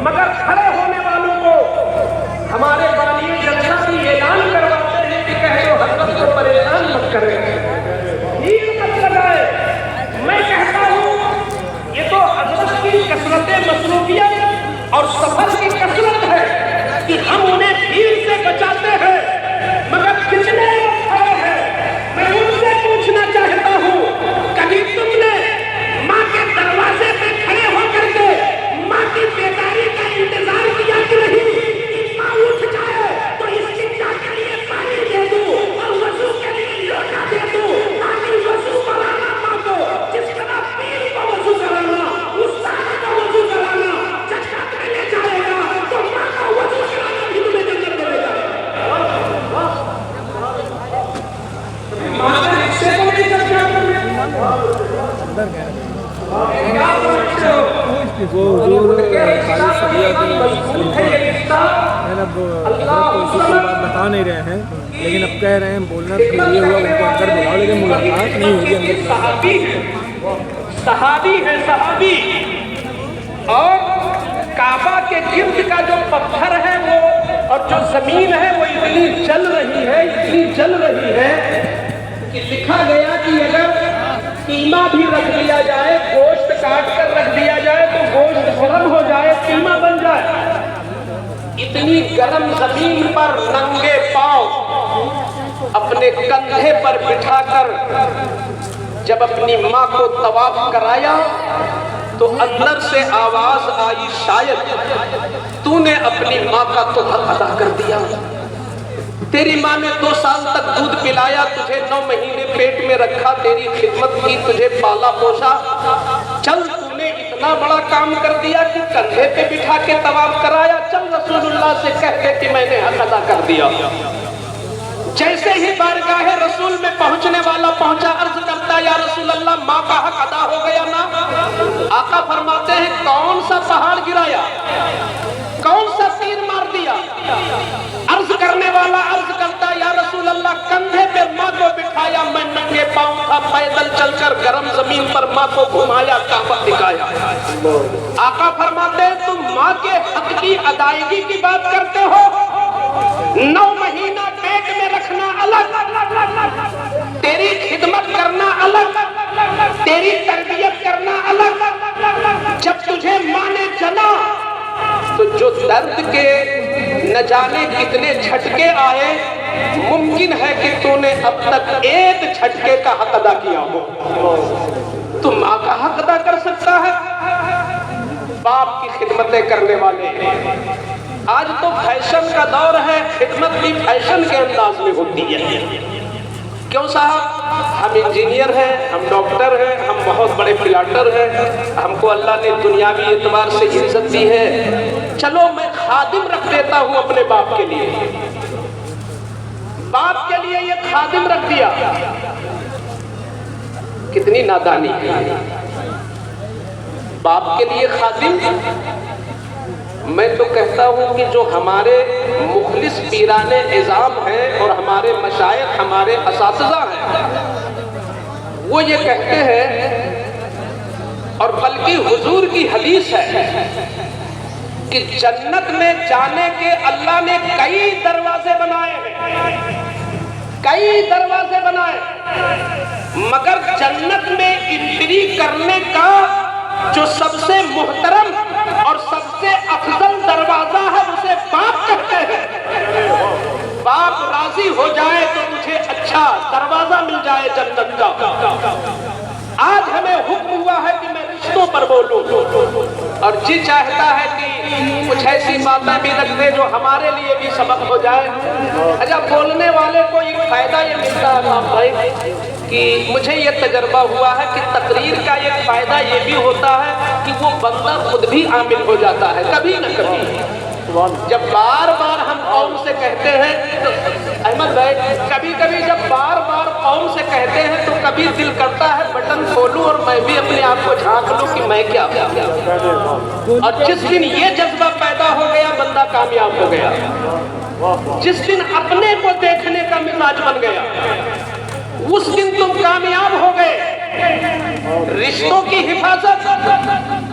مگر کھڑے ہونے والوں کو ہمارے بالیے جلسہ بھی اعلان کرواتے ہیں کہ کہہ دو حضرت کو پریشان مت کریں، بھیڑ مت لگائے۔ میں کہتا ہوں یہ تو حضرت کی کثرت مصروفیت اور سفر کی کثرت ہے کہ ہم انہیں بھیڑ سے بچاتے ہیں، مگر کتنے کھڑے ہیں؟ میں ان سے پوچھنا چاہتا ہوں، کبھی تم نے ماں کے دروازے پہ کھڑے ہو کر کے ماں کی بیداری کا انتظار کیا کہ نہیں؟ ماں اٹھ جائے تو استنجا کے لیے پانی دے دوں اور وضو کے لیے لوٹا دے دوں، تاکہ وضو کرانا ماں کو جس طرح پیر کو وضو کرانا، استاد کو وضو کرانا چچا پہلے جائے گا تو ماں کو وضو کرانا بھی تمہیں جنت دے گا۔ ماں سے رکشے کو نہیں چلتے وہ حضور خالص صدیہ کی بتا نہیں رہے ہیں، لیکن اب کہہ رہے ہیں بولنا تو یہ ہوا ان کو اندر بلاؤ، لیکن ملاقات نہیں ہوگی اندر۔ صحابی ہے صحابی، اور کعبہ کے گرد کا جو پتھر ہے وہ اور جو زمین ہے وہ اتنی جل رہی ہے، اتنی جل رہی ہے کہ لکھا گیا کہ اگر قیمہ بھی رکھ دیا جائے، گوشت کاٹ کر رکھ دیا جائے تو گوشت گرم ہو جائے، قیمہ بن جائے۔ اتنی گرم زمین پر ننگے پاؤں اپنے کندھے پر بٹھا کر جب اپنی ماں کو طواف کرایا تو اندر سے آواز آئی، شاید تو نے اپنی ماں کا تو حق ادا کر دیا۔ تیری ماں نے 2 سال تک دودھ پلایا، تجھے 9 مہینے پیٹ میں رکھا، تیری خدمت کی، تجھے پالا پوشا، چل تو نے اتنا بڑا کام کر دیا کہ کندھے پہ بٹھا کے طواف کرایا، چل رسول اللہ سے کہہ دے کہ میں نے حق ادا کر دیا۔ جیسے ہی بارگاہ رسول میں پہنچنے والا پہنچا، عرض کرتا یا رسول اللہ ماں کا حق ادا ہو گیا نا؟ آقا فرماتے ہیں کون سا پہاڑ گرایا، کون سا تیر مار دیا؟ عرض کرنے والا عرض کرتا یا رسول اللہ کندھے پہ ماں کو بٹھایا، میں ننگے پاؤں تھا، پیدل چل کر گرم زمین پر ماں کو گھمایا، کعبہ دکھایا۔ آقا فرماتے ہیں تم ماں کے حق کی ادائیگی کی بات کرتے ہو، 9 مہینہ پیٹ میں رکھنا الگ، تیری خدمت کرنا الگ، تیری تربیت کرنا الگ۔ جب تجھے ماں نے جنا تو جو درد کے نہ جانے کتنے جھٹکے آئے، ممکن ہے کہ تو نے اب تک ایک جھٹکے کا حق ادا کیا ہو۔ تو ماں کا حق ادا کر سکتا ہے؟ باپ کی خدمتیں کرنے والے ہیں۔ آج تو فیشن کا دور ہے، خدمت بھی فیشن کے انداز میں ہوتی ہے۔ کیوں صاحب؟ ہم انجینئر ہیں، ہم ڈاکٹر ہیں، ہم بہت بڑے پلاٹر ہیں، ہم کو اللہ نے دنیاوی اعتبار سے عزت دی ہے، چلو میں خادم رکھ دیتا ہوں اپنے باپ کے لیے۔ باپ کے لیے یہ خادم رکھ دیا، کتنی نادانی ہے۔ باپ کے لیے خادم، میں تو کہتا ہوں کہ جو ہمارے مخلص پیران عظام ہیں اور ہمارے مشائخ، ہمارے اساتذہ ہیں، وہ یہ کہتے ہیں، اور بلکہ حضور کی حدیث ہے کہ جنت میں جانے کے اللہ نے کئی دروازے بنائے ہیں، کئی دروازے بنائے، مگر جنت میں انٹری کرنے کا جو سب سے محترم اور سب سے افضل دروازہ ہے اسے باپ کہتے ہیں۔ باپ راضی ہو جائے تو تجھے اچھا دروازہ مل جائے جنت کا۔ آج ہمیں حکم ہوا ہے کہ میں رشتوں پر بولوں، اور جی چاہتا ہے کہ کچھ ایسی باتیں بھی رکھ دے جو ہمارے لیے بھی سبق ہو جائے۔ اچھا، بولنے والے کو ایک فائدہ یہ ملتا ہے صاحب بھائی کہ مجھے یہ تجربہ ہوا ہے کہ تقریر کا ایک فائدہ یہ بھی ہوتا ہے کہ وہ بندہ خود بھی عامل ہو جاتا ہے کبھی نہ کبھی۔ جب بار بار ہم قوم سے کہتے ہیں تو احمد بھائی، کبھی کبھی جب بار بار قوم سے کہتے ہیں تو کبھی دل کرتا ہے بٹن کھولوں اور میں بھی اپنے آپ کو جھانک لوں کہ میں کیا ہوں۔ اور جس دن یہ جذبہ پیدا ہو گیا بندہ کامیاب ہو گیا، جس دن اپنے کو دیکھنے کا مزاج بن گیا اس دن تم کامیاب ہو گئے۔ رشتوں کی حفاظت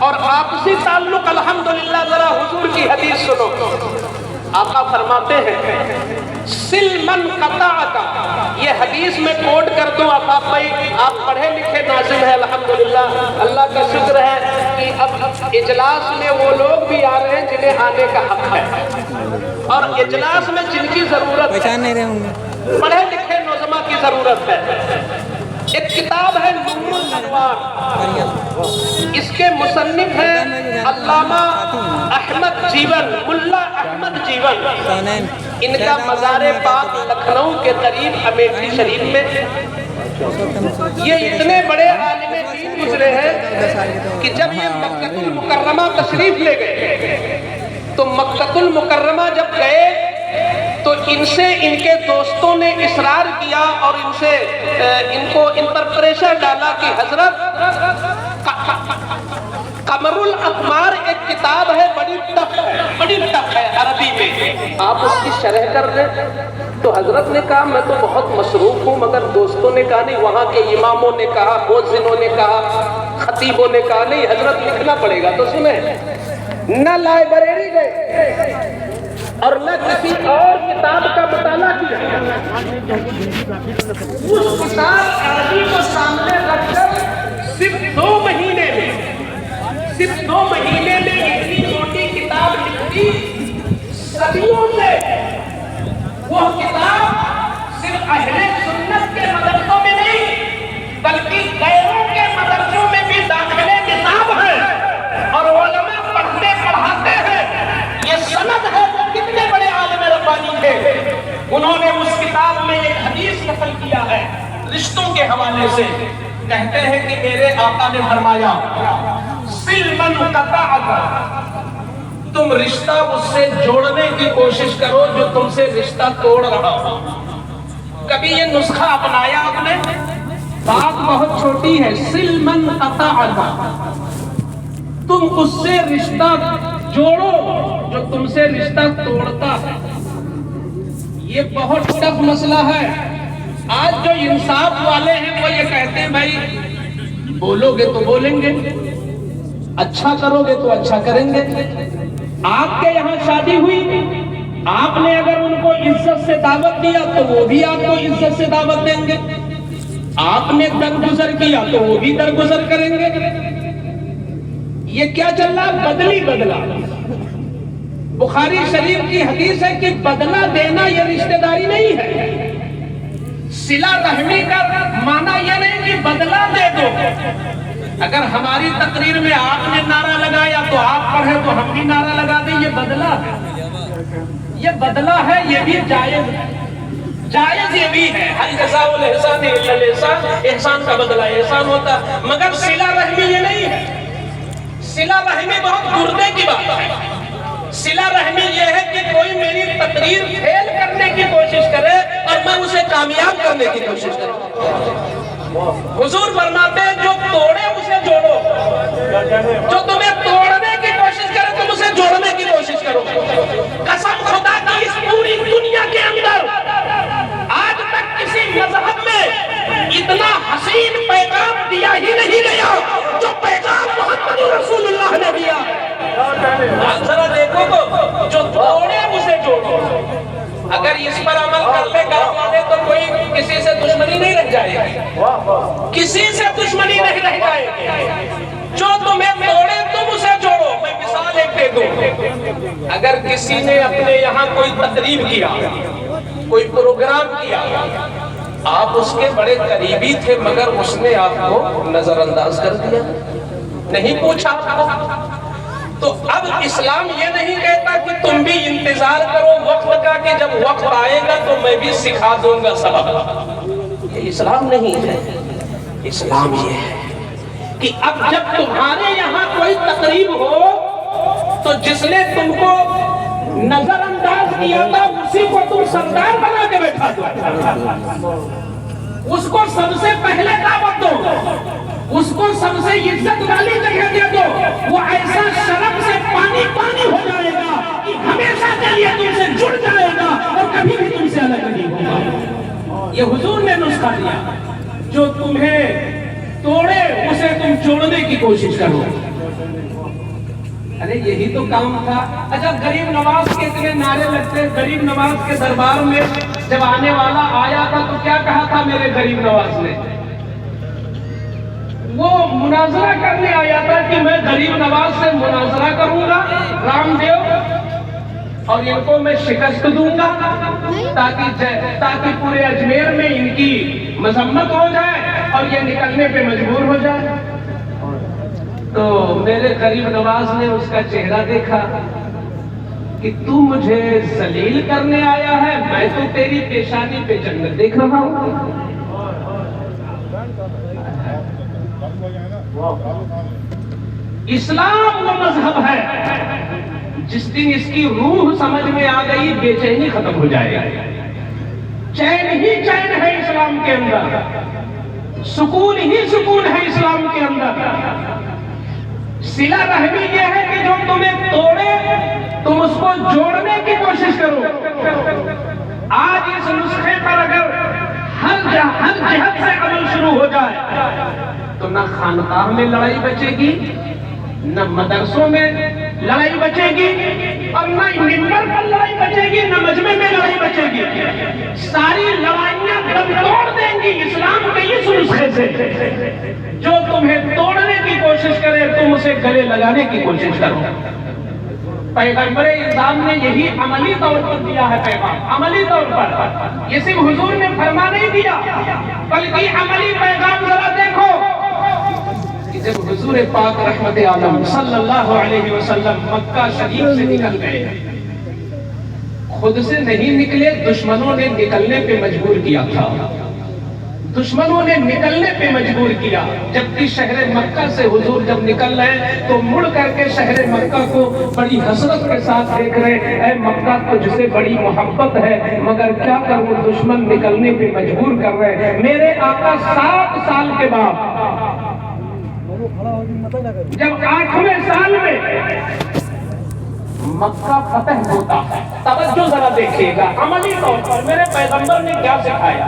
اور آپسی تعلق. الحمدللہ ذرا حضور کی حدیث سنو. آقا فرماتے ہیں سل من قطعک. یہ حدیث میں کوٹ کر دوں آفاق بھائی, آپ پڑھے لکھے ناظم ہیں الحمدللہ. اللہ کا شکر ہے کہ اب اجلاس میں وہ لوگ بھی آ رہے ہیں جنہیں آنے کا حق ہے, اور اجلاس میں جن کی ضرورت پہچان نہیں رہے ہوں گے, پڑھے لکھے نوجوان کی ضرورت ہے. ایک کتاب ہے نور الانوار, اس کے مصنف ہیں علامہ احمد جیون, ملا احمد جیون. ان کا مزار پاک لکھنؤ کے قریب امیٹھی شریف میں. یہ اتنے بڑے عالم دین گزرے ہیں کہ جب یہ مکہ المکرمہ تشریف لے گئے تو مکہ المکرمہ جب گئے تو ان سے ان کے دوستوں نے اصرار کیا اور ان پر پریشر ڈالا کہ حضرت قمر الاقمار ایک کتاب ہے, بڑی ٹف ہے عربی میں, آپ اس کی شرح کر دیں. تو حضرت نے کہا میں تو بہت مصروف ہوں, مگر دوستوں نے کہا نہیں, وہاں کے اماموں نے کہا, مؤذنوں نے کہا, خطیبوں نے کہا نہیں حضرت لکھنا پڑے گا. تو سنیں, نہ لائبریری گئے اور نہ کسی اور کتاب کا مطالعہ کیا, اس کتاب عربی کو سامنے رکھ کر صرف 2 مہینے میں اتنی چھوٹی کتاب لکھی. صدیوں سے وہ کتاب صرف اہل سنت کے مدرسوں میں نہیں بلکہ غیروں کے مدرسوں میں بھی داخلے کتاب ہے, اور علماء پڑھتے پڑھاتے ہیں. یہ سند ہے وہ کتنے بڑے عالم ربانی تھے, انہوں نے اس کتاب میں ایک حدیث نقل کیا ہے رشتوں کے حوالے سے. کہتے ہیں کہ میرے آقا نے فرمایا سل من قطعک, تم رشتہ اس سے جوڑنے کی کوشش کرو جو تم سے رشتہ توڑ رہا ہو. کبھی یہ نسخہ اپنایا آپ نے؟ بات بہت چھوٹی ہے. سل من قطعک, تم اس سے رشتہ جوڑو جو تم سے رشتہ توڑتا ہے. یہ بہت ٹف مسئلہ ہے. آج جو انصاف والے ہیں وہ یہ کہتے ہیں بھائی بولو گے تو بولیں گے, اچھا کرو گے تو اچھا کریں گے. آپ کے یہاں شادی ہوئی, آپ نے اگر ان کو عزت سے دعوت دیا تو وہ بھی آپ کو عزت سے دعوت دیں گے. آپ نے درگزر کیا تو وہ بھی درگزر کریں گے. یہ کیا چل رہا, بدلی بدلا. بخاری شریف کی حدیث ہے کہ بدلہ دینا یہ رشتہ داری نہیں ہے. صلہ رحمی کا معنی یہ نہیں کہ بدلہ دے دو. اگر ہماری تقریر میں آپ نے نعرہ لگایا تو آپ پڑھیں تو ہم بھی نعرہ لگا دیں, یہ بدلہ ہے. یہ بدلہ ہے, یہ بھی جائز یہ بھی ہے. ہل جزاء الاحسان الا الاحسان, احسان کا بدلہ احسان ہوتا ہے. مگر صلہ رحمی یہ نہیں ہے. صلہ رحمی بہت گردے کی بات ہے. صلہ رحمی یہ ہے کہ کوئی میری تقریر فیل کرنے کی کوشش کرے اور میں اسے کامیاب کرنے کی کوشش کروں. حضور فرماتے ہیں جو توڑے اسے جوڑو, جو تمہیں توڑنے کی کوشش کرے تم اسے جوڑنے کی کوشش کرو. قسم خدا کی اس پوری دنیا کے اندر آج تک کسی مذہب میں اتنا حسین پیغام دیا ہی نہیں گیا جو پیغام محمد رسول اللہ نے دیا. آپ ذرا دیکھو تو جو توڑے اسے جوڑو. اگر اس پر عمل کر لے گھر والے تو کوئی کسی سے دشمنی نہیں رہ جائے گی, کسی سے دشمنی نہیں رہ جائے گی. جو تمہیں توڑے تم اسے جوڑو. میں مثال ایک دے دوں, اگر کسی نے اپنے یہاں کوئی تقریب کیا, کوئی پروگرام کیا, آپ اس کے بڑے قریبی تھے مگر اس نے آپ کو نظر انداز کر دیا, نہیں پوچھا آپ کو, تو اب اسلام یہ نہیں کہتا کہ تم بھی انتظار کرو وقت کا کہ جب وقت آئے گا تو میں بھی سکھا دوں گا سبق. یہ اسلام نہیں ہے. اسلام یہ ہے کہ اب جب تمہارے یہاں کوئی تقریب ہو تو جس نے تم کو نظر انداز کیا تھا اسی کو تم سردار بنا کے بیٹھا دو. اس کو سب سے پہلے دعوت دو, اس کو سب سے عزت والی جگہ دے دو. وہ ایسا شرف سے پانی پانی ہو جائے گا کہ ہمیشہ کے لیے تم سے جڑ جائے گا اور کبھی بھی تم سے الگ نہیں ہوگا. یہ حضور نے نسخہ دیا. جو تمہیں توڑے اسے تم جوڑنے کی کوشش کرو. ارے یہی تو کام تھا. اچھا غریب نواز کے اتنے نعرے لگتے. غریب نواز کے دربار میں جب آنے والا آیا تھا تو کیا کہا تھا میرے غریب نواز نے؟ وہ مناظرہ کرنے آیا تھا کہ میں غریب نواز سے مناظرہ کروں گا رام دیو اور ان کو میں شکست دوں گا تاکہ پورے اجمیر میں ان کی مذمت ہو جائے اور یہ نکلنے پہ مجبور ہو جائے. تو میرے غریب نواز نے اس کا چہرہ دیکھا کہ تو مجھے ذلیل کرنے آیا ہے, میں تو تیری پیشانی پہ جنت دیکھ رہا ہوں. اسلام وہ مذہب ہے جس دن اس کی روح سمجھ میں آ گئی بے چینی ختم ہو جائے گا. چین ہی چین ہے اسلام کے اندر, سکون ہی سکون ہے اسلام کے اندر. صلہ رحمی یہ ہے کہ جو تمہیں توڑے تم اس کو جوڑنے کی کوشش کرو. آج اس نسخے پر اگر ہر جہت سے عمل شروع ہو جائے تو نہ خانقاہ میں لڑائی بچے گی, نہ مدرسوں میں لڑائی بچے گی, اور نہ منبر پر لڑائی بچے گی, نہ مجمع میں لڑائی بچے گی. ساری لڑائیاں دم توڑ دیں گی اسلام کے اس نسخے سے. جو تمہیں توڑنے کی کوشش کرے تم اسے گلے لگانے کی کوشش کرو. پیغمبر اسلام نے یہی عملی طور پر دیا ہے پیغام, عملی طور پر. یہ صرف حضور نے فرما نہیں دیا بلکہ عملی پیغام ذرا دیکھو. جب حضور پاک رحمت عالم صلی اللہ علیہ وسلم مکہ شریف سے نکل گئے, خود سے نہیں نکلے, دشمنوں نے نکلنے پہ مجبور کیا تھا. دشمنوں نے نکلنے پہ مجبور کیا. جبکہ شہر مکہ سے حضور جب نکل رہے تو مڑ کر کے شہر مکہ کو بڑی حسرت کے ساتھ دیکھ رہے, اے مکہ تجھ سے بڑی محبت ہے مگر کیا کروں دشمن نکلنے پہ مجبور کر رہے. میرے آقا 7 سال کے بعد جب 8ویں سال میں مکہ فتح ہوتا ہے, توجہ ذرا دیکھیے گا عملی طور پر میرے پیغمبر نے کیا سکھایا.